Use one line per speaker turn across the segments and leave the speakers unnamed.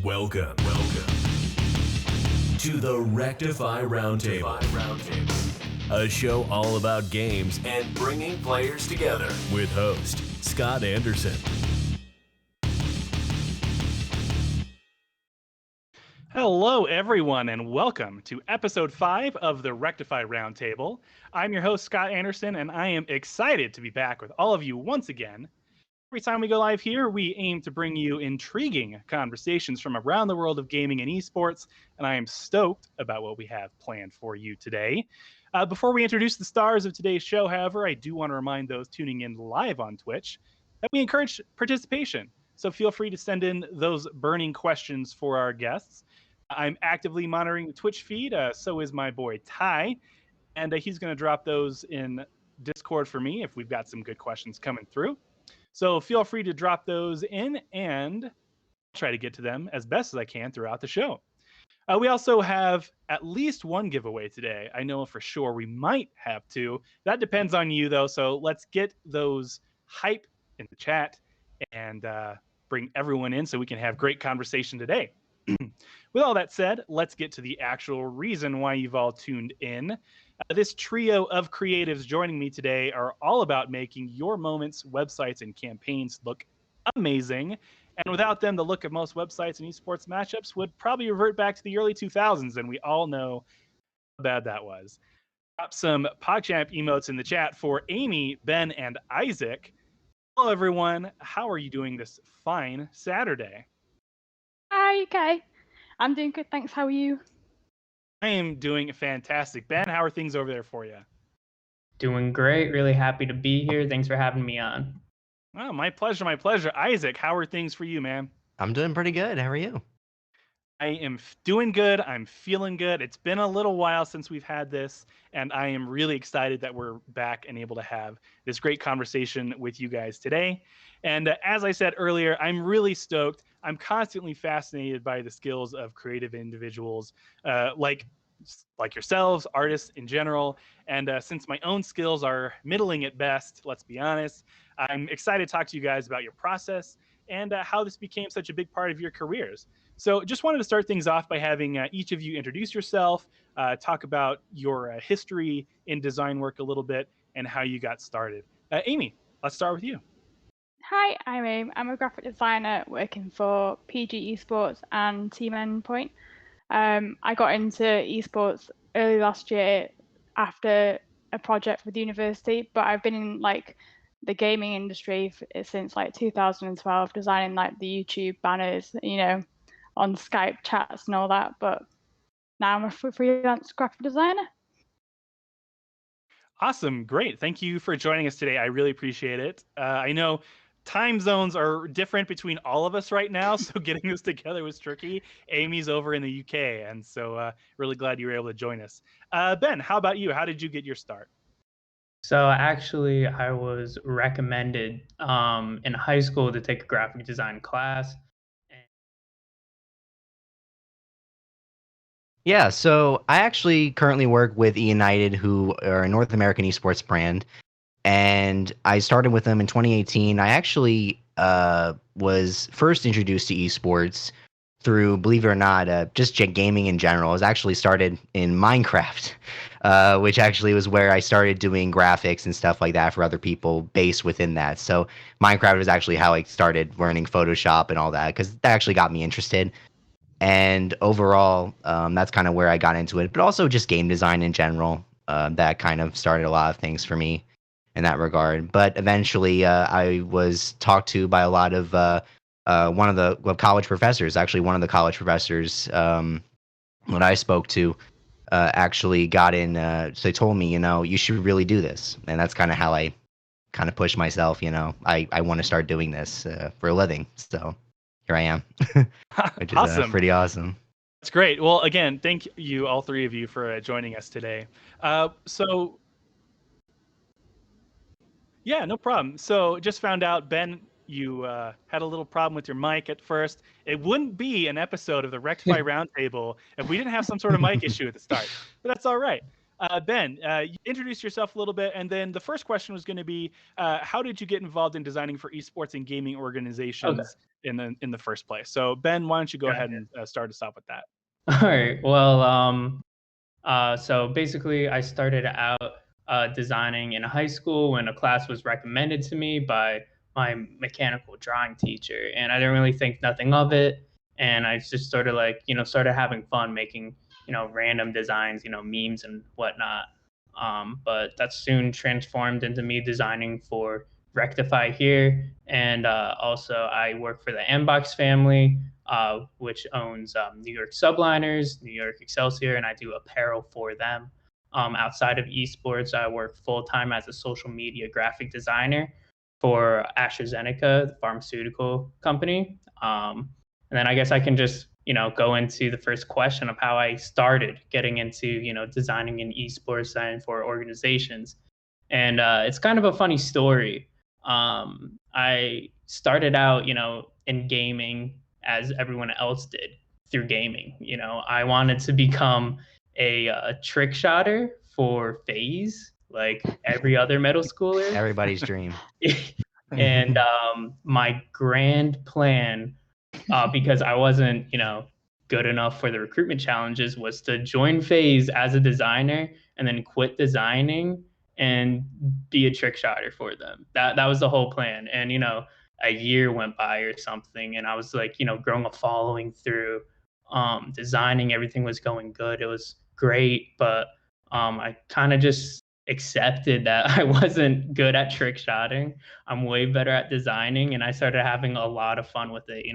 Welcome to the Rectify Roundtable, a show all about games and bringing players together with host Scott Anderson.
Hello, everyone, and welcome to episode 5 of the Rectify Roundtable. I'm your host, Scott Anderson, and I am excited to be back with all of you once again. Every time we go live here, we aim to bring you intriguing conversations from around the world of gaming and esports, and I am stoked about what we have planned for you today. Before we introduce the stars of today's show, however, I do want to remind those tuning in live on Twitch that we encourage participation. So feel free to send in those burning questions for our guests. I'm actively monitoring the Twitch feed, so is my boy Ty, and he's going to drop those in Discord for me if we've got some good questions coming through. So feel free to drop those in, and I'll try to get to them as best as I can throughout the show. We also have at least one giveaway today. I know for sure we might have two. That depends on you, though, so let's get those hype in the chat and bring everyone in so we can have great conversation today. With all that said, let's get to the actual reason why you've all tuned in. This trio of creatives joining me today are all about making your moments, websites, and campaigns look amazing. And without them, the look of most websites and esports matchups would probably revert back to the early 2000s, and we all know how bad that was. Drop some PogChamp emotes in the chat for Amy, Ben, and Isaac. Hello, everyone. How are you doing this fine Saturday?
Hi, okay. I'm doing good, thanks. How are you?
I am doing fantastic. Ben, how are things over there for you?
Doing great. Really happy to be here. Thanks for having me on.
Oh, my pleasure, my pleasure. Isaac, how are things for you, man?
I'm doing pretty good. How are you?
I am doing good. I'm feeling good. It's been a little while since we've had this, and I am really excited that we're back and able to have this great conversation with you guys today. And as I said earlier, I'm really stoked. I'm constantly fascinated by the skills of creative individuals like yourselves, artists in general. And since my own skills are middling at best, let's be honest, I'm excited to talk to you guys about your process and how this became such a big part of your careers. So just wanted to start things off by having each of you introduce yourself, talk about your history in design work a little bit, and how you got started. Amy, let's start with you.
Hi, I'm Aim. I'm a graphic designer working for PG Esports and Team Endpoint. I got into esports early last year after a project with the university, but I've been in the gaming industry since 2012, designing the YouTube banners, on Skype chats and all that. But now I'm a freelance graphic designer.
Awesome. Great. Thank you for joining us today. I really appreciate it. I know time zones are different between all of us right now, so getting this together was tricky. Amy's over in the UK, and so really glad you were able to join us. Ben, how about you? How did you get your start?
So actually, I was recommended in high school to take a graphic design class.
Yeah, so I actually currently work with United, who are a North American esports brand, and I started with them in 2018. I actually was first introduced to esports through, believe it or not, just gaming in general. I was actually started in Minecraft, which actually was where I started doing graphics and stuff like that for other people based within that. So Minecraft was actually how I started learning Photoshop and all that, because that actually got me interested. And overall, that's kind of where I got into it. But also just game design in general. That kind of started a lot of things for me in that regard. But eventually, I was talked to by a lot of one of the college professors. Actually, one of the college professors when I spoke to actually got in. So they told me, you should really do this. And that's kind of how I kind of pushed myself. I want to start doing this for a living. So here I am, which is
Awesome.
Pretty awesome.
That's great. Well, again, thank you, all three of you, for joining us today. Yeah, no problem. So just found out, Ben, you had a little problem with your mic at first. It wouldn't be an episode of the Rectify Roundtable if we didn't have some sort of mic issue at the start, but that's all right. Ben, you introduce yourself a little bit, and then the first question was going to be, how did you get involved in designing for esports and gaming
Okay.
organizations in the first place? So, Ben, why don't you go ahead and start us off with that?
All right. Well, so basically, I started out designing in high school when a class was recommended to me by my mechanical drawing teacher, and I didn't really think nothing of it. And I just sort of like, started having fun making, random designs, memes and whatnot. But that soon transformed into me designing for Rectify here, and also I work for the Mbox family, which owns New York Subliners, New York Excelsior, and I do apparel for them. Outside of esports, I work full time as a social media graphic designer for AstraZeneca, the pharmaceutical company. And then I guess I can just go into the first question of how I started getting into designing in esports and for organizations. And it's kind of a funny story. I started out, in gaming as everyone else did through gaming. I wanted to become a trick shotter for FaZe, like every other middle schooler.
Everybody's dream.
And my grand plan, because I wasn't, good enough for the recruitment challenges, was to join FaZe as a designer and then quit designing and be a trick shotter for them. That was the whole plan. And a year went by or something, and I was like, growing a following through designing. Everything was going good. It was great, but I kind of just accepted that I wasn't good at trick shotting. I'm way better at designing, and I started having a lot of fun with it.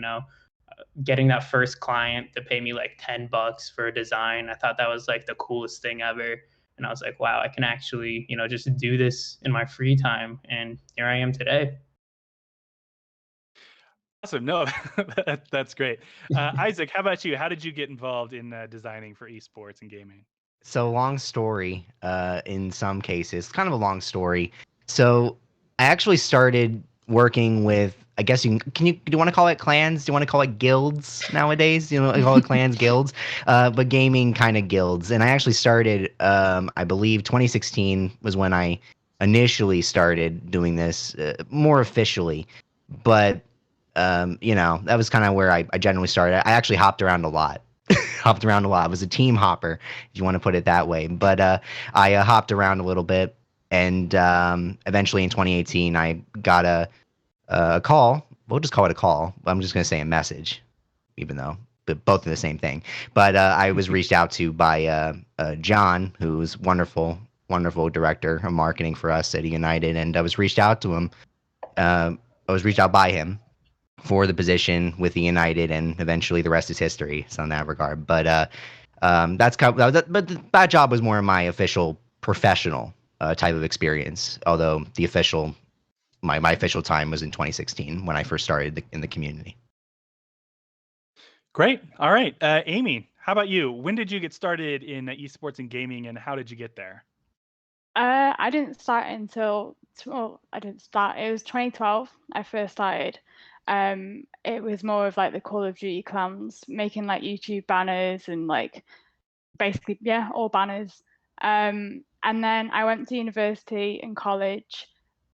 Getting that first client to pay me like $10 for a design, I thought that was like the coolest thing ever. And I was like, wow, I can actually, just do this in my free time. And here I am today.
Awesome. No, that's great. Isaac, how about you? How did you get involved in designing for esports and gaming?
So long story, in some cases, kind of a long story. So I actually started working with, I guess do you want to call it clans? Do you want to call it guilds nowadays? I call it clans, guilds, but gaming kind of guilds. And I actually started, I believe 2016 was when I initially started doing this more officially. But, that was kind of where I generally started. I actually hopped around a lot. Hopped around a lot. I was a team hopper, if you want to put it that way. But I hopped around a little bit, and eventually in 2018, I got a call. We'll just call it a call. I'm just going to say a message, even though both are the same thing. But I was reached out to by John, who's wonderful director of marketing for us at United, and I was reached out to him. I was reached out by him for the position with the United, and eventually the rest is history. So in that regard, but that job was more my official professional type of experience. Although my official time was in 2016 when I first started in the community.
Great. All right, Amy, how about you? When did you get started in esports and gaming, and how did you get there?
I didn't start until I didn't start. It was 2012. I first started. It was more of like the Call of Duty clans, making like YouTube banners and like basically all banners. And then I went to university and college,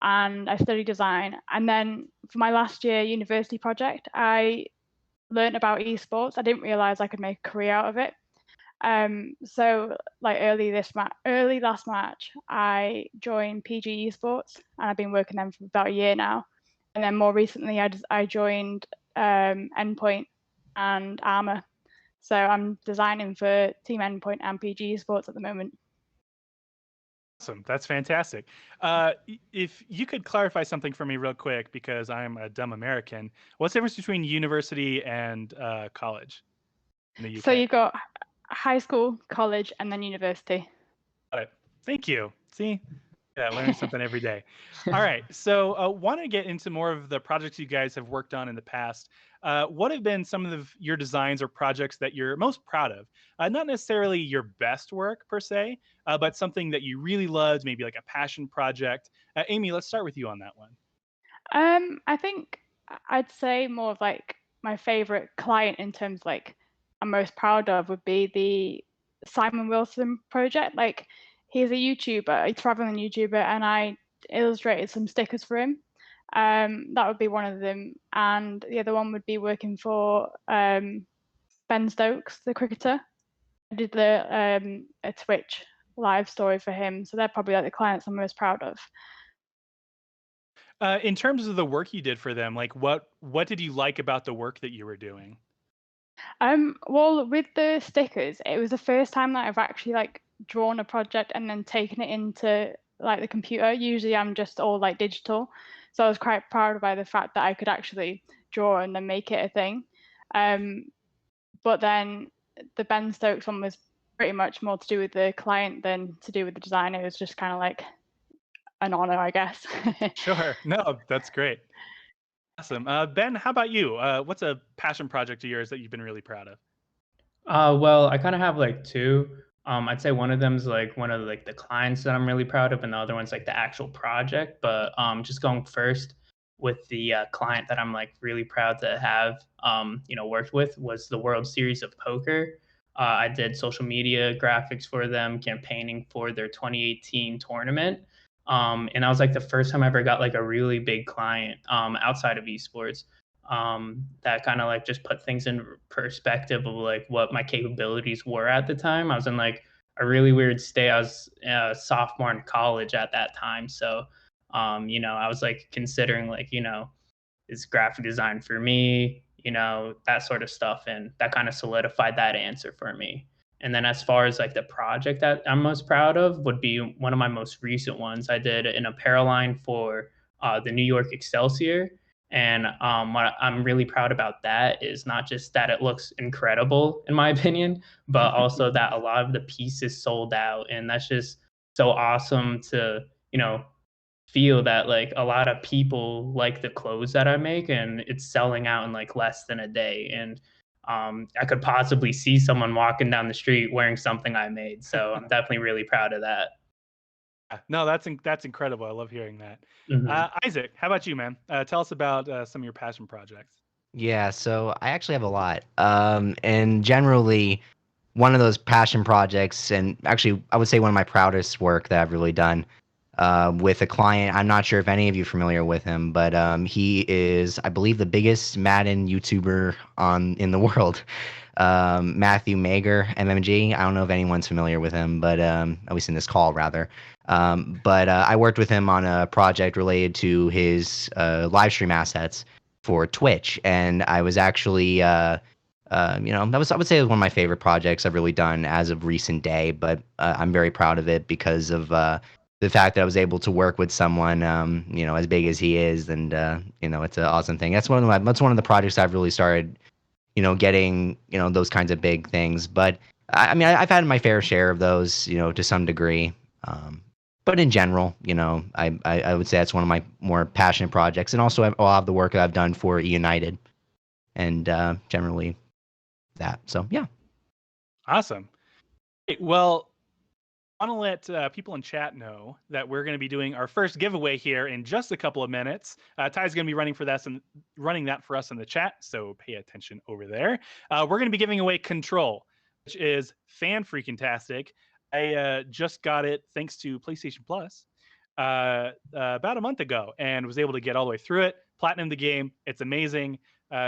and I studied design. And then for my last year university project, I learned about esports. I didn't realize I could make a career out of it. So like early last March, I joined PG Esports, and I've been working them for about a year now. And then more recently, I joined Endpoint and Armor. So I'm designing for Team Endpoint and PG Esports at the moment.
Awesome. That's fantastic. If you could clarify something for me real quick, because I'm a dumb American, what's the difference between university and college in the UK?
So you've got high school, college, and then university.
Got it. Thank you. See? Yeah, learning something every day. All right. So I want to get into more of the projects you guys have worked on in the past. What have been some of your designs or projects that you're most proud of? Not necessarily your best work per se, but something that you really loved, maybe like a passion project. Amy, let's start with you on that one.
I think I'd say more of like my favorite client in terms like I'm most proud of would be the Simon Wilson project. Like he's a YouTuber, a traveling YouTuber, and I illustrated some stickers for him. That would be one of them, and the other one would be working for Ben Stokes, the cricketer. I did a Twitch live story for him, so they're probably like the clients I'm most proud of.
In terms of the work you did for them, like what did you like about the work that you were doing?
Well, with the stickers, it was the first time that I've actually like drawn a project and then taken it into like the computer. Usually I'm just all like digital. So I was quite proud by the fact that I could actually draw and then make it a thing. But then the Ben Stokes one was pretty much more to do with the client than to do with the design. It was just kind of like an honor, I guess.
Sure. No, that's great. Awesome. Ben, how about you? What's a passion project of yours that you've been really proud of?
Well, I kind of have like two. I'd say one of them's like one of like the clients that I'm really proud of, and the other one's like the actual project. But just going first with the client that I'm like really proud to have, worked with was the World Series of Poker. I did social media graphics for them, campaigning for their 2018 tournament. And that was like the first time I ever got like a really big client outside of esports, that kind of like just put things in perspective of like what my capabilities were at the time. I was in like a really weird state. I was a sophomore in college at that time. So, I was like considering like, is graphic design for me, that sort of stuff. And that kind of solidified that answer for me. And then as far as like the project that I'm most proud of would be one of my most recent ones. I did an apparel line for the New York Excelsior. And what I'm really proud about that is not just that it looks incredible, in my opinion, but also that a lot of the pieces sold out. And that's just so awesome to, feel that like a lot of people like the clothes that I make and it's selling out in like less than a day. And I could possibly see someone walking down the street wearing something I made. So I'm definitely really proud of that.
No, that's incredible. I love hearing that.
Mhm.
Isaac, how about you, man? Tell us about some of your passion projects.
Yeah, so I actually have a lot. And generally, one of those passion projects, and actually, I would say one of my proudest work that I've really done, with a client. I'm not sure if any of you are familiar with him, but he is, I believe, the biggest Madden YouTuber in the world. Matthew Mager, MMG. I don't know if anyone's familiar with him, but at least in this call, rather. But I worked with him on a project related to his live stream assets for Twitch, and I was actually, I would say it was one of my favorite projects I've really done as of recent day. But I'm very proud of it because of the fact that I was able to work with someone, as big as he is, and it's an awesome thing. That's one of the projects I've really started, getting, those kinds of big things. But I mean, I've had my fair share of those, to some degree. But in general, I would say that's one of my more passionate projects, and also a lot of the work that I've done for United, and generally that. So yeah.
Awesome. Great. Well, I want to let people in chat know that we're going to be doing our first giveaway here in just a couple of minutes. Ty's going to be running that for us in the chat, so pay attention over there. We're going to be giving away Control, which is fan-freaking-tastic. I just got it thanks to PlayStation Plus about a month ago and was able to get all the way through it, platinum the game. It's amazing.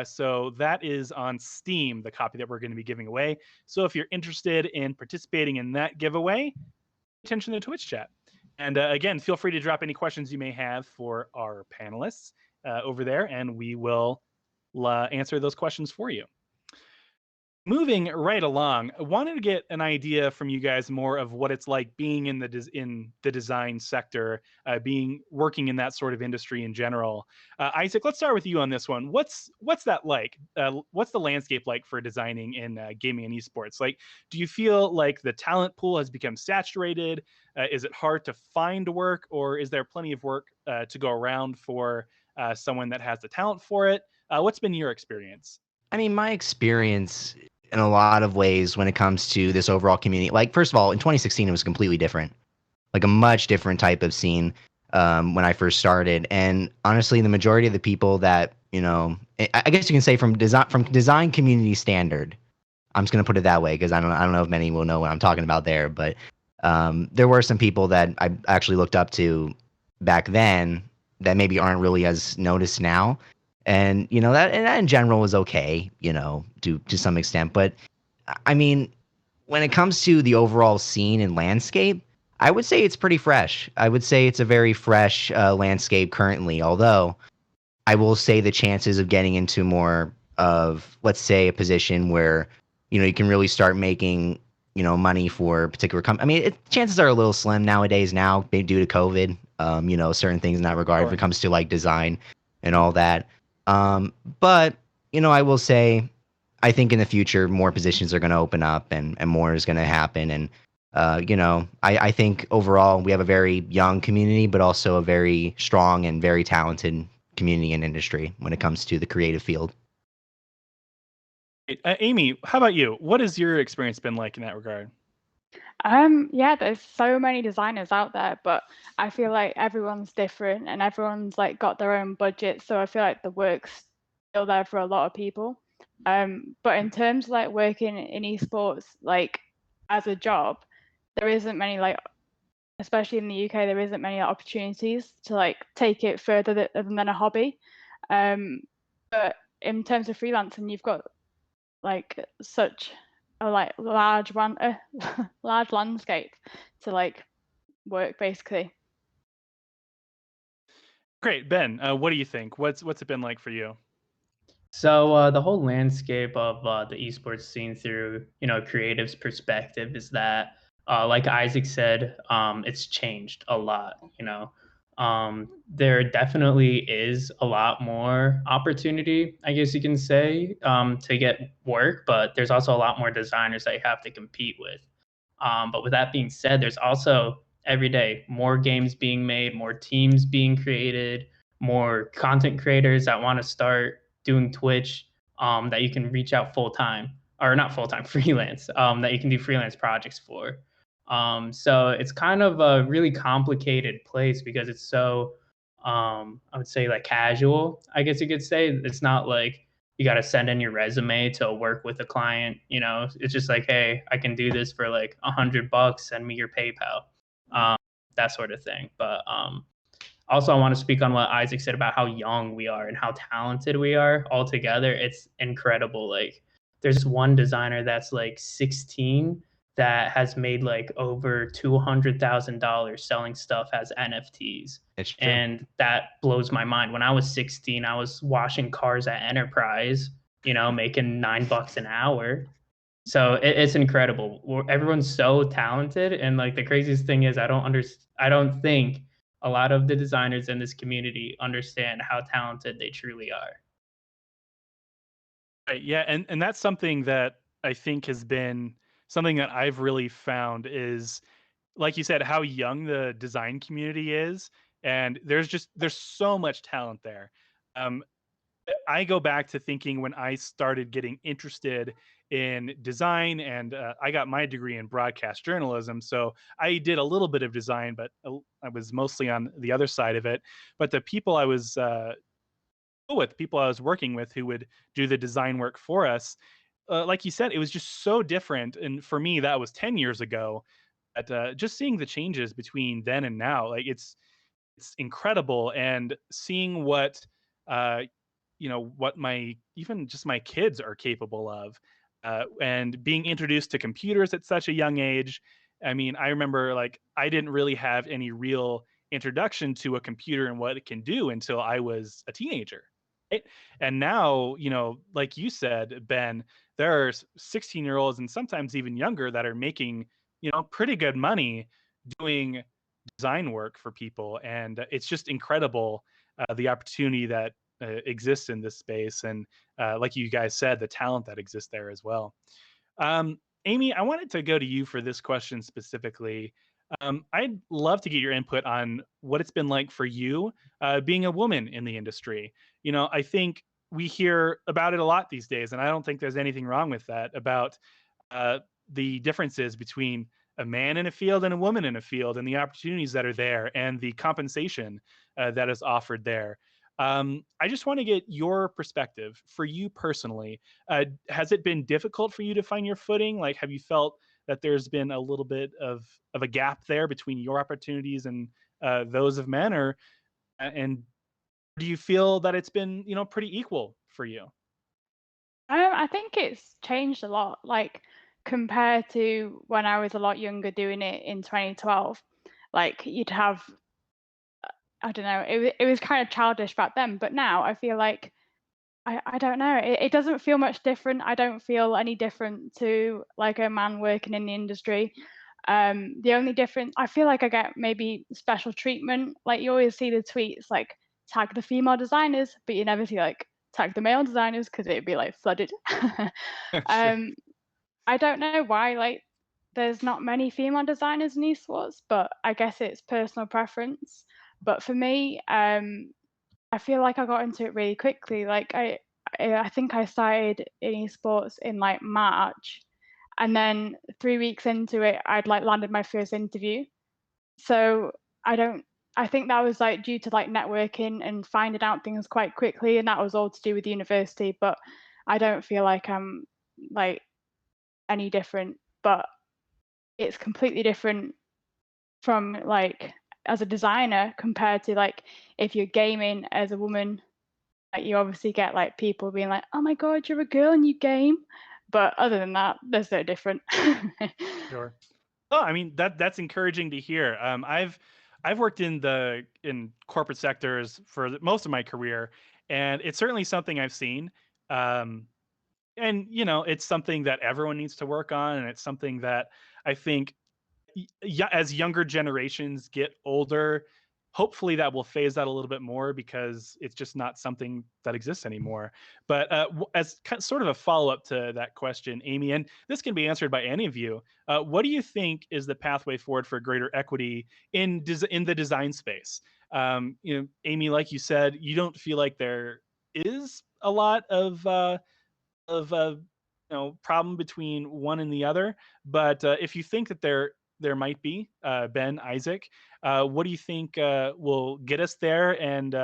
So that is on Steam, the copy that we're going to be giving away. So if you're interested in participating in that giveaway, attention to the Twitch chat. And again, feel free to drop any questions you may have for our panelists over there, and we will answer those questions for you. Moving right along, I wanted to get an idea from you guys more of what it's like being in the design sector, working in that sort of industry in general. Isaac, let's start with you on this one. What's that like? What's the landscape like for designing in gaming and esports? Like, do you feel like the talent pool has become saturated? Is it hard to find work, or is there plenty of work to go around for someone that has the talent for it? What's been your experience?
I mean, my experience in a lot of ways when it comes to this overall community, like, first of all, in 2016, it was completely different, like a much different type of scene when I first started. And honestly, the majority of the people that, I guess you can say from design community standard, I'm just going to put it that way because I don't know if many will know what I'm talking about there, but There were some people that I actually looked up to back then that maybe aren't really as noticed now. And that in general is okay, to some extent. But I mean, when it comes to the overall scene and landscape, I would say it's pretty fresh. I would say it's a very fresh landscape currently. Although I will say the chances of getting into more of, let's say, a position where you can really start making money for a particular company. I mean, chances are a little slim nowadays now, maybe due to COVID. Certain things in that regard
Sure.
when it comes to like design and all that. But I will say, I think in the future more positions are going to open up and more is going to happen. And I think overall we have a very young community, but also a very strong and very talented community and industry when it comes to the creative field.
Amy, how about you? What has your experience been like in that regard?
Yeah, there's so many designers out there, but I feel like everyone's different and everyone's like got their own budget. So I feel like the work's still there for a lot of people. But in terms of like working in esports, like as a job, there isn't many like, especially in the UK, there isn't many opportunities to like take it further than a hobby. But in terms of freelancing, you've got like such a like large one large landscape to like work basically.
Great, Ben. What do you think? What's it been like for you?
So the whole landscape of the esports scene through creative's perspective is that, like Isaac said, it's changed a lot. There definitely is a lot more opportunity, I guess you can say, to get work, but there's also a lot more designers that you have to compete with. But with that being said, there's also every day more games being made, more teams being created, more content creators that want to start doing Twitch, that you can reach out full time, or not full time, freelance, that you can do freelance projects for. So it's kind of a really complicated place because it's so, I would say, like casual, I guess you could say. It's not like you got to send in your resume to work with a client. It's just like, hey, I can do this for like $100. Send me your PayPal, um, that sort of thing. But also, I want to speak on what Isaac said about how young we are and how talented we are all together. It's incredible. Like, there's this one designer that's like 16 that has made like over $200,000 selling stuff as NFTs.
It's true.
And that blows my mind. When I was 16, I was washing cars at Enterprise, making $9 an hour. So it's incredible. Everyone's so talented, and like the craziest thing is, I don't think a lot of the designers in this community understand how talented they truly are.
Right, yeah, and that's something that I think has been something that I've really found is, like you said, how young the design community is, and there's so much talent there. Um, I go back to thinking when I started getting interested in design, and I got my degree in broadcast journalism. So I did a little bit of design, but I was mostly on the other side of it. But the people I was with, people I was working with who would do the design work for us, like you said, it was just so different. And for me, that was 10 years ago. But just seeing the changes between then and now, like it's incredible, and seeing uh what my even just my kids are capable of, and being introduced to computers at such a young age. I mean, I remember like I didn't really have any real introduction to a computer and what it can do until I was a teenager, right? And now, like you said, Ben, there are 16-year-olds and sometimes even younger that are making pretty good money doing design work for people, and it's just incredible, the opportunity that exists in this space, and like you guys said, the talent that exists there as well. Amy, I wanted to go to you for this question specifically. I'd love to get your input on what it's been like for you, being a woman in the industry. I think we hear about it a lot these days, and I don't think there's anything wrong with that, about uh, the differences between a man in a field and a woman in a field, and the opportunities that are there, and the compensation that is offered there. I just want to get your perspective for you personally. Has it been difficult for you to find your footing? Like, have you felt that there's been a little bit of a gap there between your opportunities and those of men, or and do you feel that it's been pretty equal for you?
I think it's changed a lot, like compared to when I was a lot younger doing it in 2012. Like you'd have, I don't know, it was kind of childish back then, but now I feel like I don't know, it doesn't feel much different. I don't feel any different to like a man working in the industry. The only difference, I feel like I get maybe special treatment. Like you always see the tweets like tag the female designers, but you never see like tag the male designers because it'd be like flooded.
Sure.
um, I don't know why like there's not many female designers in esports, but I guess it's personal preference. But for me, I feel like I got into it really quickly. Like I think I started in esports in like March, and then 3 weeks into it, I'd like landed my first interview. So I don't. I think that was like due to like networking and finding out things quite quickly, and that was all to do with the university. But I don't feel like I'm like any different. But it's completely different from like as a designer compared to like if you're gaming as a woman. Like you obviously get like people being like, "Oh my god, you're a girl and you game," but other than that, there's no different.
Sure. Oh, I mean that's encouraging to hear. I've worked in corporate sectors for most of my career, and it's certainly something I've seen. Um, and it's something that everyone needs to work on, and it's something that I think as younger generations get older, hopefully that will phase out a little bit more because it's just not something that exists anymore. But as sort of a follow up to that question, Amy, and this can be answered by any of you, what do you think is the pathway forward for greater equity in the design space? Amy, like you said, you don't feel like there is a lot of problem between one and the other, but if you think that there might be, Ben, Isaac, what do you think will get us there, and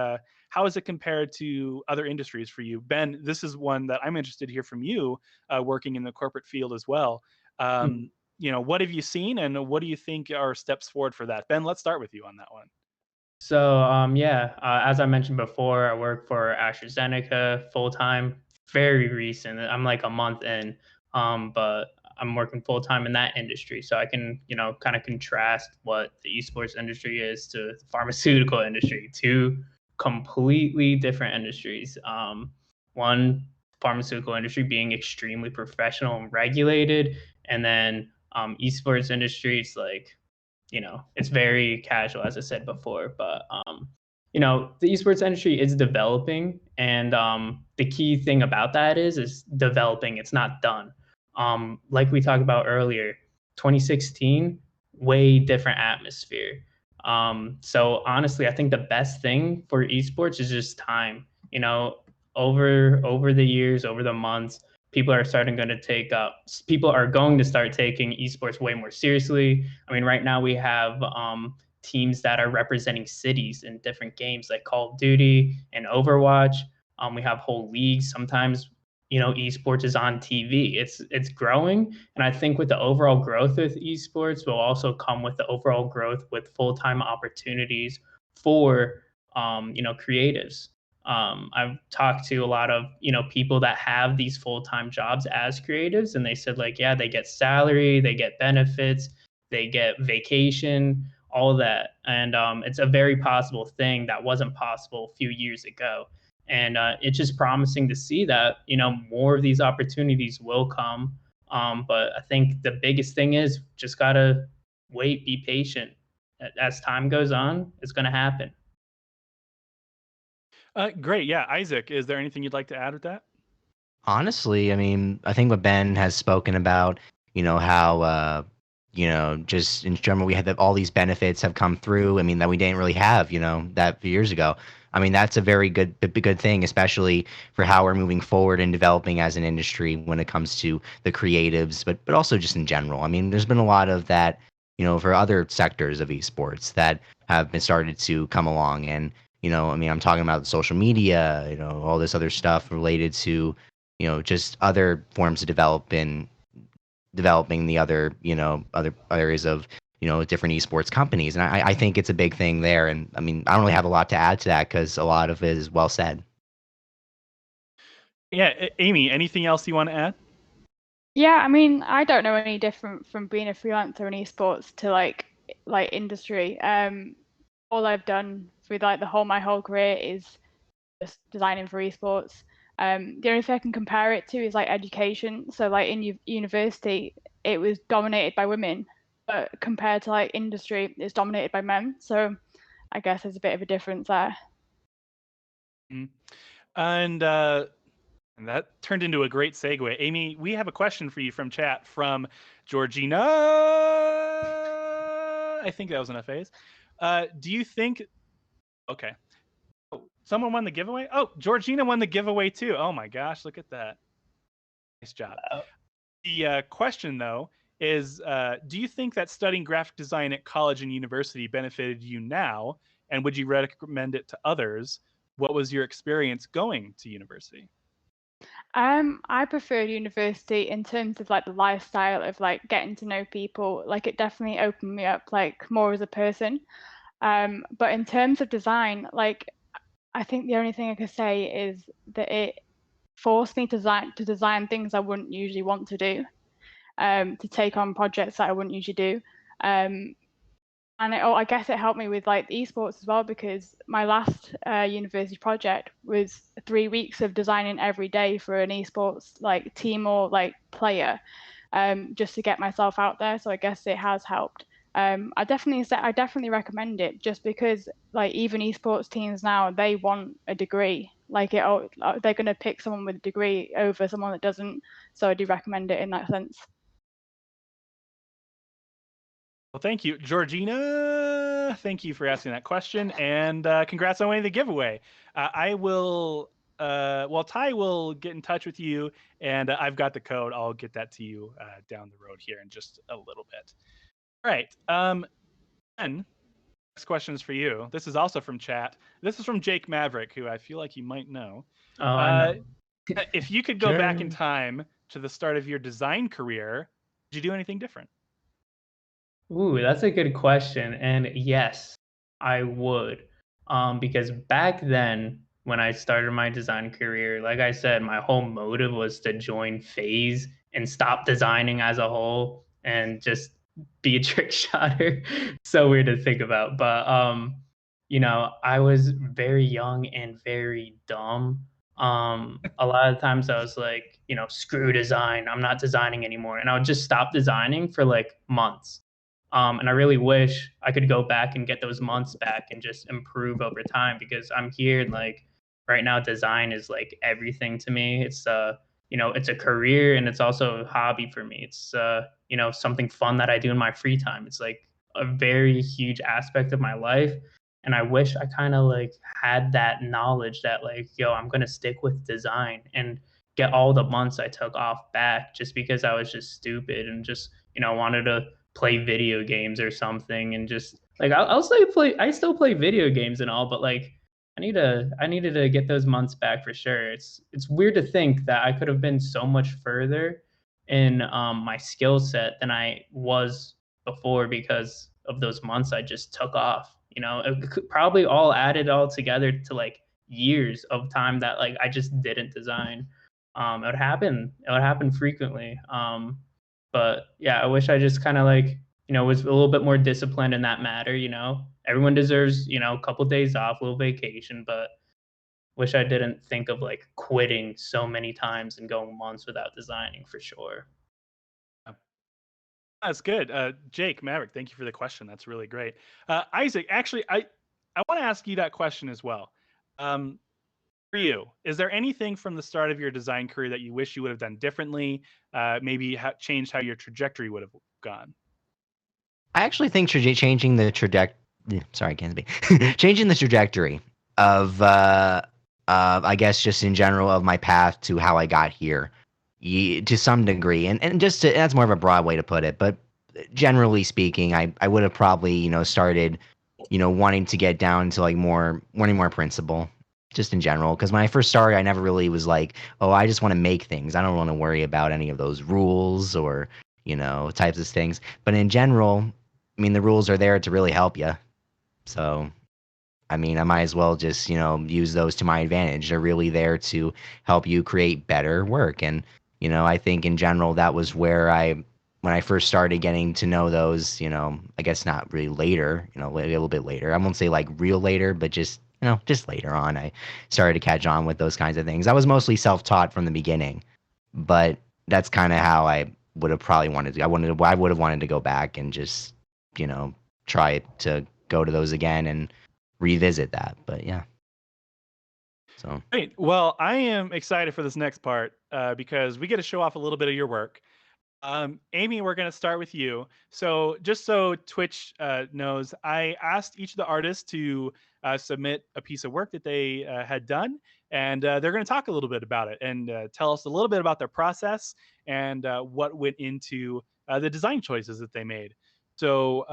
how is it compared to other industries for you? Ben, this is one that I'm interested to hear from you, working in the corporate field as well.
Hmm.
What have you seen, and what do you think are steps forward for that? Ben, let's start with you on that one.
So, yeah, as I mentioned before, I work for AstraZeneca full time. Very recent. I'm like a month in, but I'm working full time in that industry, so I can, kind of contrast what the esports industry is to the pharmaceutical industry. Two completely different industries. One pharmaceutical industry being extremely professional and regulated, and then esports industry is like it's very casual, as I said before. But the esports industry is developing, and the key thing about that is developing. It's not done. Like we talked about earlier, 2016, way different atmosphere. So honestly, I think the best thing for esports is just time. Over the years, over the months, people are going to start taking esports way more seriously. I mean, right now we have teams that are representing cities in different games like Call of Duty and Overwatch. We have whole leagues. Sometimes, esports is on TV. It's growing, and I think with the overall growth of esports will also come with the overall growth with full time opportunities for creatives. I've talked to a lot of people that have these full-time jobs as creatives, and they said like, yeah, they get salary, they get benefits, they get vacation, all of that, and it's a very possible thing that wasn't possible a few years ago. And it's just promising to see that more of these opportunities will come. But I think the biggest thing is just gotta wait, be patient. As time goes on, it's gonna happen.
Great. Yeah, Isaac, is there anything you'd like to add with that?
Honestly, I mean, I think what Ben has spoken about, how, just in general, we had all these benefits have come through. I mean, that we didn't really have, that few years ago. I mean, that's a very good thing, especially for how we're moving forward and developing as an industry when it comes to the creatives, but also just in general. I mean, there's been a lot of that, for other sectors of esports that have been started to come along. And, I mean, I'm talking about social media, all this other stuff related to, just other forms of development developing the other, other areas of, different esports companies. And I think it's a big thing there. And I mean, I don't really have a lot to add to that because a lot of it is well said.
Yeah, Amy, anything else you want to add?
Yeah, I mean, I don't know any different from being a freelancer in esports to like industry. All I've done through like my whole career is just designing for esports. The only thing I can compare it to is like education. So like in university, it was dominated by women, but compared to like industry, it's dominated by men. So I guess there's a bit of a difference there.
And that turned into a great segue. Amy, we have a question for you from chat from Georgina. I think that was enough A's. Do you think... Okay. Oh, someone won the giveaway? Oh, Georgina won the giveaway too. Oh my gosh, look at that. Nice job. The question, though, is do you think that studying graphic design at college and university benefited you now? And would you recommend it to others? What was your experience going to university?
I preferred university in terms of like the lifestyle of like getting to know people. Like it definitely opened me up like more as a person. But in terms of design, like I think the only thing I could say is that it forced me to design things I wouldn't usually want to do, to take on projects that I wouldn't usually do. And I guess it helped me with like esports as well, because my last university project was 3 weeks of designing every day for an esports like team or like player, just to get myself out there. So I guess it has helped. I definitely recommend it, just because like even esports teams now, they want a degree. Like they're going to pick someone with a degree over someone that doesn't. So I do recommend it in that sense.
Well, thank you, Georgina. Thank you for asking that question, and congrats on winning the giveaway. I will. Well, Ty will get in touch with you, and I've got the code. I'll get that to you down the road here in just a little bit. All right. Ben, next question is for you. This is also from chat. This is from Jake Maverick, who I feel like you might know.
Oh, I know.
If you could go back in time to the start of your design career, would you do anything different?
Ooh, that's a good question. And yes, I would. Because back then, when I started my design career, like I said, my whole motive was to join FaZe and stop designing as a whole and just be a trick shotter. So weird to think about. But I was very young and very dumb. A lot of times I was like, screw design. I'm not designing anymore. And I would just stop designing for like months. And I really wish I could go back and get those months back and just improve over time, because I'm here and like right now design is like everything to me. It's it's a career and it's also a hobby for me. It's something fun that I do in my free time. It's like a very huge aspect of my life. And I wish I kind of like had that knowledge that like, I'm gonna stick with design and get all the months I took off back, just because I was just stupid and just, wanted to play video games or something. And just like I still play video games and all, but like I needed to get those months back for sure. It's weird to think that I could have been so much further in my skill set than I was before, because of those months I just took off. It could probably all added all together to like years of time that like I just didn't design. It would happen. It would happen frequently. But yeah, I wish I just kind of like, was a little bit more disciplined in that matter. Everyone deserves, a couple days off, a little vacation, but wish I didn't think of like quitting so many times and going months without designing for sure.
That's good. Jake Maverick, thank you for the question. That's really great. Isaac, actually, I want to ask you that question as well. For you, is there anything from the start of your design career that you wish you would have done differently? Maybe changed how your trajectory would have gone?
I actually think changing the changing the trajectory of, I guess just in general of my path to how I got here, to some degree, and that's more of a broad way to put it, but generally speaking, I would have probably started wanting to get down to like learning more principle, just in general, because when I first started, I never really was like, oh, I just want to make things. I don't want to worry about any of those rules or types of things. But in general, I mean, the rules are there to really help you. So, I mean, I might as well just, use those to my advantage. They're really there to help you create better work. And, I think in general, that was where when I first started getting to know those, I guess not really later, a little bit later. I won't say like real later, but just later on, I started to catch on with those kinds of things. I was mostly self-taught from the beginning, but that's kind of how I would have probably wanted to. I would have wanted to go back and just, try to go to those again and revisit that. But yeah. So
Great. Well, I am excited for this next part because we get to show off a little bit of your work. Amy, we're going to start with you. So just so Twitch knows, I asked each of the artists to submit a piece of work that they had done, and they're going to talk a little bit about it and tell us a little bit about their process and what went into the design choices that they made. So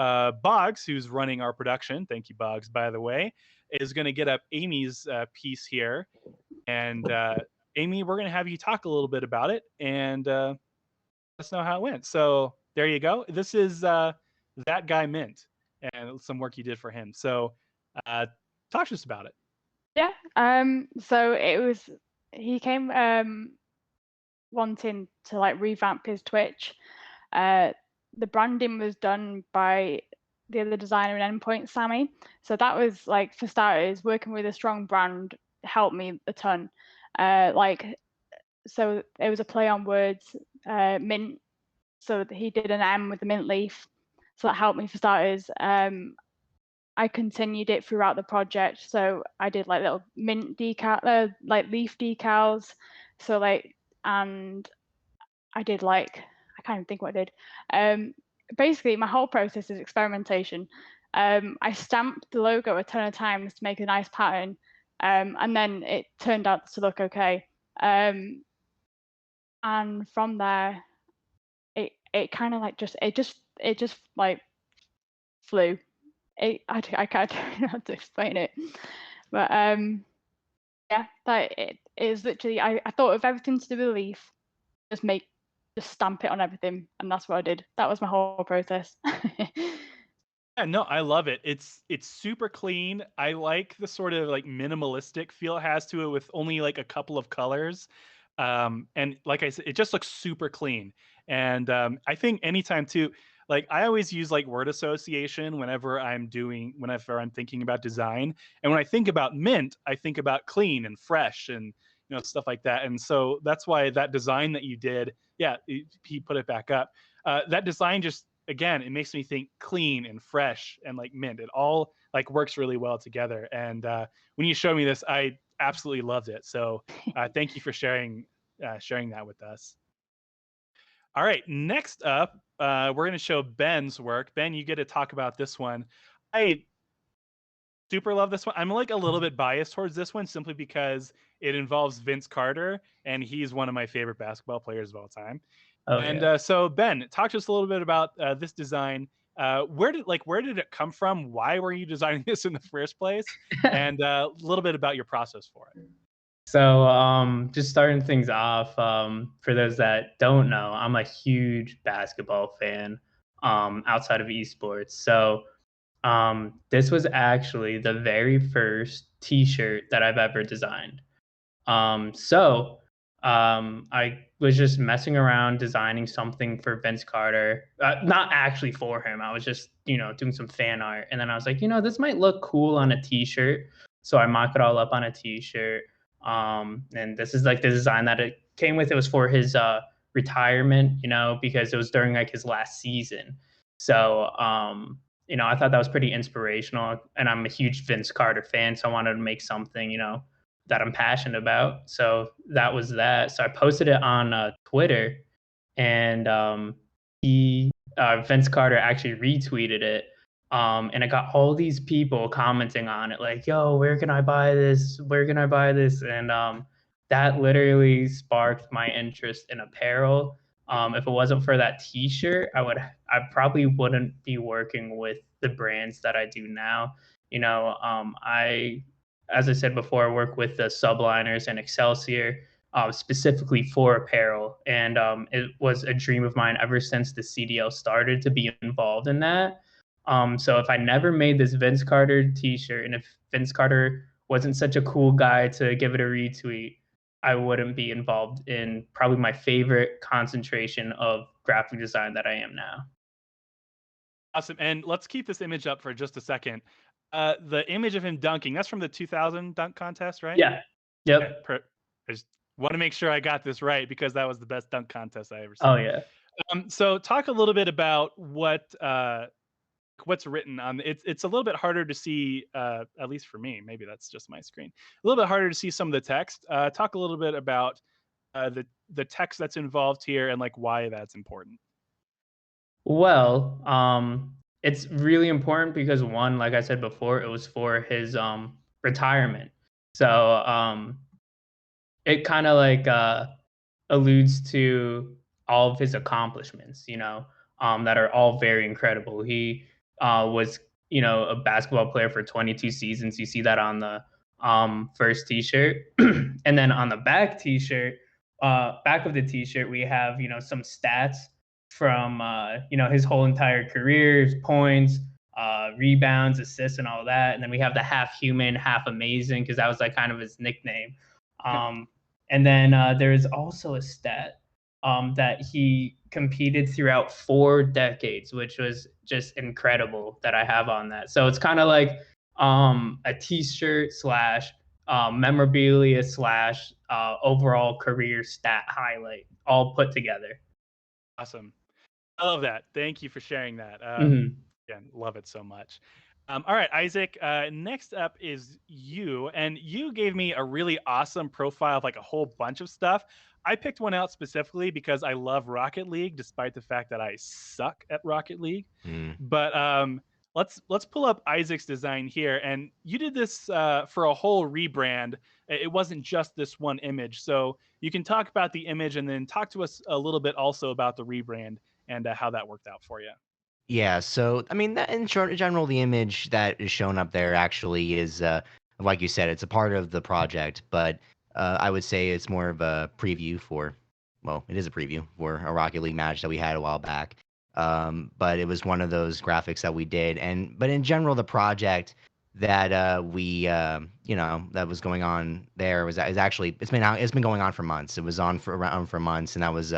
Boggs, who's running our production, thank you, Boggs, by the way, is going to get up Amy's piece here. And Amy, we're going to have you talk a little bit about it and let us know how it went. So there you go. This is That Guy Mint and some work you did for him. So talk to us about it.
Yeah. So he came wanting to like revamp his Twitch. The branding was done by the other designer in Endpoint, Sammy. So that was like, for starters, working with a strong brand helped me a ton. So it was a play on words, mint. So he did an M with the mint leaf. So that helped me for starters. I continued it throughout the project. So I did like little mint decal, like leaf decals. So and I did I can't even think what I did. Basically, my whole process is experimentation. I stamped the logo a ton of times to make a nice pattern, and then it turned out to look okay. And from there, it kind of just flew. I can't know how to explain it, but yeah, that it is literally. I thought of everything to do with leaf, just stamp it on everything, and that's what I did. That was my whole process.
Yeah, no, I love it. It's super clean. I like the sort of like minimalistic feel it has to it with only like a couple of colors. And like I said, it just looks super clean. And I think anytime too, like I always use like word association whenever I'm thinking about design. And when I think about mint, I think about clean and fresh and stuff like that. And so that's why that design that you did, yeah, he put it back up. That design just, again, it makes me think clean and fresh and like mint. It all like works really well together. And when you showed me this, I absolutely loved it. So thank you for sharing that with us. All right, next up, we're going to show Ben's work. Ben, you get to talk about this one. I super love this one. I'm like a little bit biased towards this one simply because it involves Vince Carter, and he's one of my favorite basketball players of all time. So Ben, talk to us a little bit about this design. Where did it come from? Why were you designing this in the first place? And a little bit about your process for it.
So just starting things off, for those that don't know, I'm a huge basketball fan outside of esports. So this was actually the very first T-shirt that I've ever designed. I was just messing around designing something for Vince Carter, not actually for him. I was just, doing some fan art. And then I was like, this might look cool on a T-shirt. So I mock it all up on a T-shirt. And this is like the design that it came with. It was for his retirement, because it was during like his last season. So, I thought that was pretty inspirational. And I'm a huge Vince Carter fan. So I wanted to make something, that I'm passionate about. So that was that. So I posted it on Twitter, and Vince Carter actually retweeted it. And I got all these people commenting on it, like, "Yo, where can I buy this? Where can I buy this?" And that literally sparked my interest in apparel. If it wasn't for that T-shirt, I probably wouldn't be working with the brands that I do now. As I said before, I work with the Subliners and Excelsior. specifically for apparel. And it was a dream of mine ever since the CDL started to be involved in that. So if I never made this Vince Carter t-shirt, and if Vince Carter wasn't such a cool guy to give it a retweet, I wouldn't be involved in probably my favorite concentration of graphic design that I am now.
Awesome. And let's keep this image up for just a second. The image of him dunking, that's from the 2000 dunk contest, right?
Yeah. Yep.
I just want to make sure I got this right because that was the best dunk contest I ever seen.
Oh yeah.
So talk a little bit about what's written on it's a little bit harder to see, at least for me, maybe that's just my screen, a little bit harder to see some of the text. Talk a little bit about the text that's involved here and like why that's important.
Well, it's really important because one, like I said before, it was for his retirement. So it kind of like alludes to all of his accomplishments, that are all very incredible. He was, a basketball player for 22 seasons. You see that on the first T-shirt, and then on the back T-shirt, back of the T-shirt, we have some stats from his whole entire career, his points, rebounds, assists, and all that. And then we have the half human, half amazing, because that was like kind of his nickname. And then there is also a stat that he competed throughout 4 decades, which was just incredible that I have on that. So it's kind of like a T-shirt slash memorabilia slash overall career stat highlight all put together.
Awesome. I love that. Thank you for sharing that. Again, love it so much. All right, Isaac, next up is you. And you gave me a really awesome profile of like a whole bunch of stuff. I picked one out specifically because I love Rocket League, despite the fact that I suck at Rocket League. But let's pull up Isaac's design here. And you did this for a whole rebrand. It wasn't just this one image. So you can talk about the image and then talk to us a little bit also about the rebrand and how that worked out for you.
Yeah, so I mean, that in general, the image that is shown up there actually is, like you said, it's a part of the project, but I would say it's more of a preview for, well, it is a preview for a Rocket League match that we had a while back. But it was one of those graphics that we did, but in general, the project that that was going on there is actually it's been going on for months. It was around for months, and that was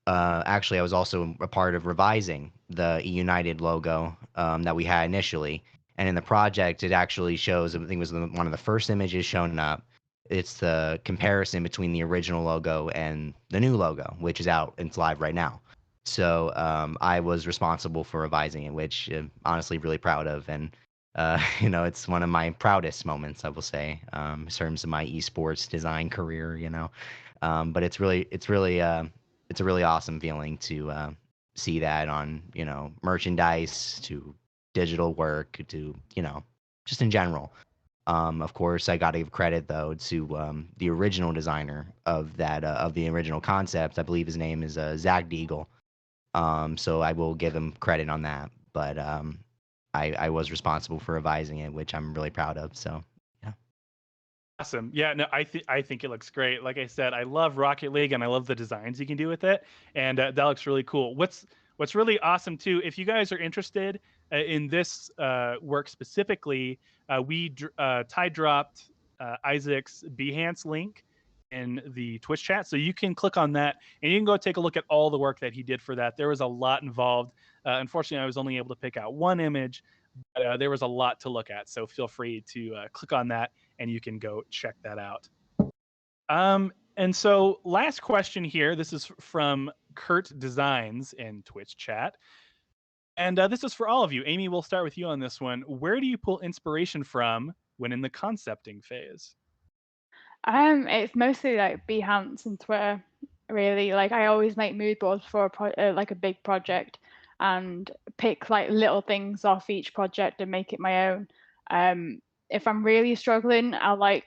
actually, I was also a part of revising the United logo that we had initially. And in the project, it actually shows, I think it was one of the first images shown up. It's the comparison between the original logo and the new logo, which is out and it's live right now. So I was responsible for revising it, which I'm honestly really proud of. And, it's one of my proudest moments, I will say, in terms of my esports design career, But it's a really awesome feeling to see that on, merchandise to digital work to, just in general. Of course, I got to give credit though to the original designer of that of the original concept. I believe his name is Zach Deagle. So I will give him credit on that. But I was responsible for revising it, which I'm really proud of. So.
Awesome. Yeah, no, I think it looks great. Like I said, I love Rocket League and I love the designs you can do with it, and that looks really cool. What's really awesome too, if you guys are interested in this work specifically, we Ty dropped Isaac's Behance link in the Twitch chat, so you can click on that and you can go take a look at all the work that he did for that. There was a lot involved. Unfortunately, I was only able to pick out one image, but there was a lot to look at. So feel free to click on that and you can go check that out. And so last question here. This is from Kurt Designs in Twitch chat. And this is for all of you. Amy, we'll start with you on this one. Where do you pull inspiration from when in the concepting phase?
It's mostly like Behance and Twitter, really. Like I always make mood boards for like a big project and pick like little things off each project and make it my own. If I'm really struggling, I'll like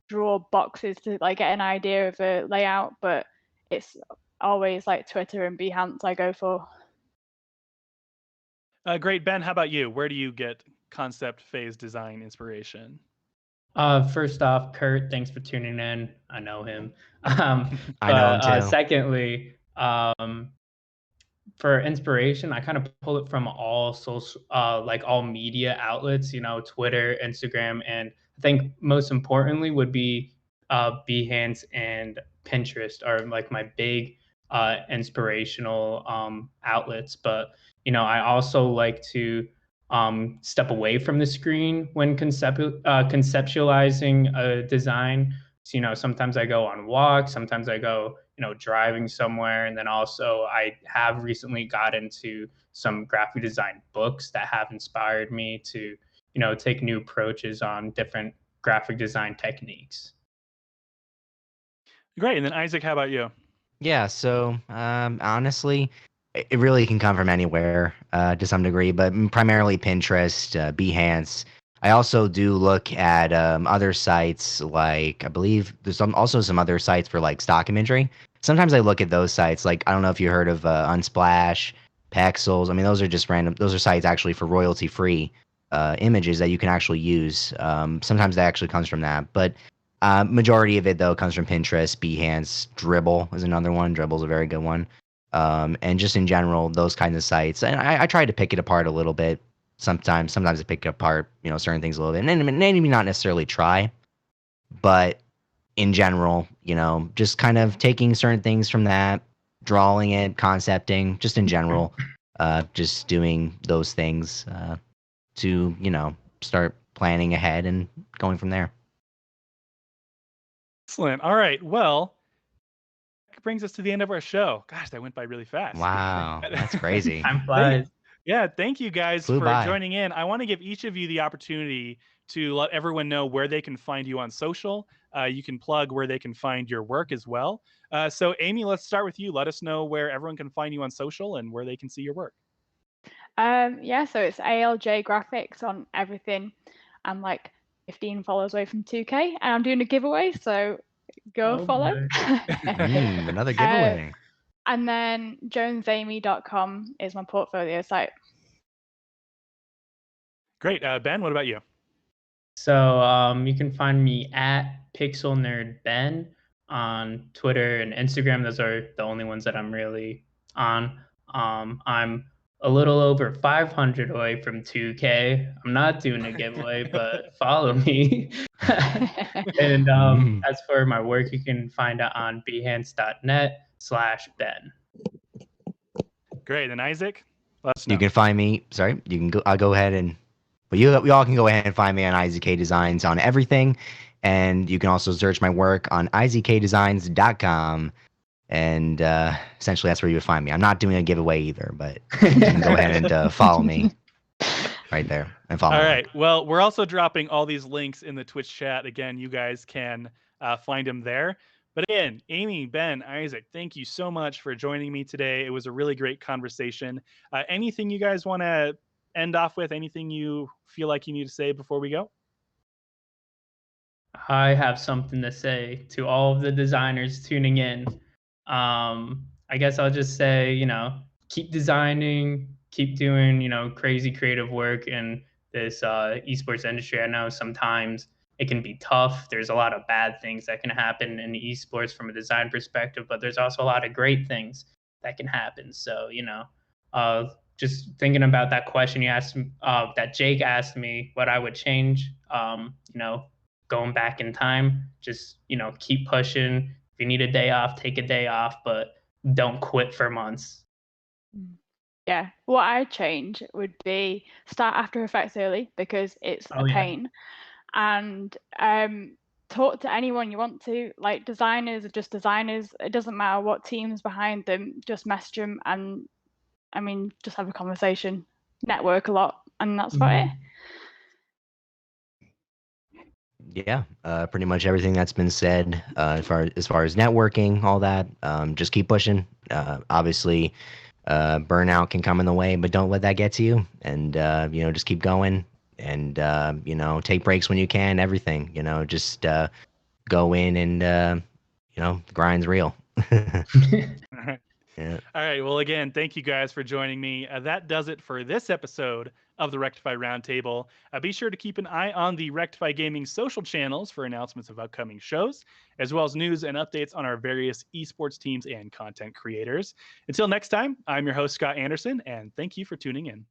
draw boxes to like get an idea of a layout, but it's always like Twitter and Behance I go for.
Great. Ben, how about you? Where do you get concept phase design inspiration?
First off, Kurt, thanks for tuning in. I know him.
I know him too.
Secondly, for inspiration, I kind of pull it from all social, like all media outlets, Twitter, Instagram, and I think most importantly would be Behance and Pinterest are like my big inspirational outlets. But I also like to step away from the screen when conceptualizing a design. So, sometimes I go on walks, sometimes I go, driving somewhere. And then also I have recently got into some graphic design books that have inspired me to, take new approaches on different graphic design techniques.
Great. And then Isaac, how about you?
Yeah, so honestly, it really can come from anywhere to some degree, but primarily Pinterest, Behance. I also do look at other sites like I believe there's also some other sites for like stock imagery. Sometimes I look at those sites, like I don't know if you heard of Unsplash, Pexels. I mean, those are just random. Those are sites actually for royalty-free images that you can actually use. Sometimes that actually comes from that, but majority of it though comes from Pinterest, Behance, Dribble is another one. Dribble's a very good one. And just in general, those kinds of sites. And I try to pick it apart a little bit. Sometimes I pick apart, certain things a little bit. And maybe not necessarily try, but in general, just kind of taking certain things from that, drawing it, concepting, just in general, just doing those things to, start planning ahead and going from there.
Excellent. All right. Well, that brings us to the end of our show. Gosh, that went by really fast.
Wow, that's crazy.
Time flies.
Yeah, thank you guys
Flew
for
by.
joining in. I want to give each of you the opportunity to let everyone know where they can find you on social. You can plug where they can find your work as well. So, Amy, let's start with you. Let us know where everyone can find you on social and where they can see your work.
Yeah, so it's ALJ Graphics on everything. I'm like 15 followers away from 2K, and I'm doing a giveaway, so go follow.
Another giveaway.
And then jonesamy.com is my portfolio site.
Great. Ben, what about you?
So you can find me at Pixel Nerd Ben on Twitter and Instagram. Those are the only ones that I'm really on. I'm a little over 500 away from 2K. I'm not doing a giveaway, but follow me. And as for my work, you can find it on behance.net/Ben.
Great. And Isaac, let us know.
You can find me. Sorry, you can go. I'll go ahead and. But we all can go ahead and find me on Isaac K Designs on everything, and you can also search my work on isaacdesigns.com, and essentially that's where you would find me. I'm not doing a giveaway either, but you can go ahead and follow me right there and follow.
All
me.
right. Well, we're also dropping all these links in the Twitch chat. Again, you guys can find them there. But again, Amy, Ben, Isaac, thank you so much for joining me today. It was a really great conversation. Anything you guys want to end off with? Anything you feel like you need to say before we go?
I have something to say to all of the designers tuning in. I guess I'll just say, keep designing, keep doing, crazy creative work in this esports industry. I know sometimes it can be tough. There's a lot of bad things that can happen in esports from a design perspective, but there's also a lot of great things that can happen. So, just thinking about that question you asked, that Jake asked me, what I would change, going back in time, just, keep pushing. If you need a day off, take a day off, but don't quit for months.
Yeah, what I'd change would be start After Effects early because it's a pain. And talk to anyone you want to. Like, designers are just designers. It doesn't matter what team's behind them, just message them and just have a conversation, network a lot, and that's about it.
Yeah, pretty much everything that's been said as far as networking, all that. Just keep pushing. Obviously, burnout can come in the way, but don't let that get to you. And just keep going. And take breaks when you can. Everything. Just go in and the grind's real.
Yeah. All right. Well, again, thank you guys for joining me. That does it for this episode of the Rectify Roundtable. Be sure to keep an eye on the Rectify Gaming social channels for announcements of upcoming shows, as well as news and updates on our various esports teams and content creators. Until next time, I'm your host, Scott Anderson, and thank you for tuning in.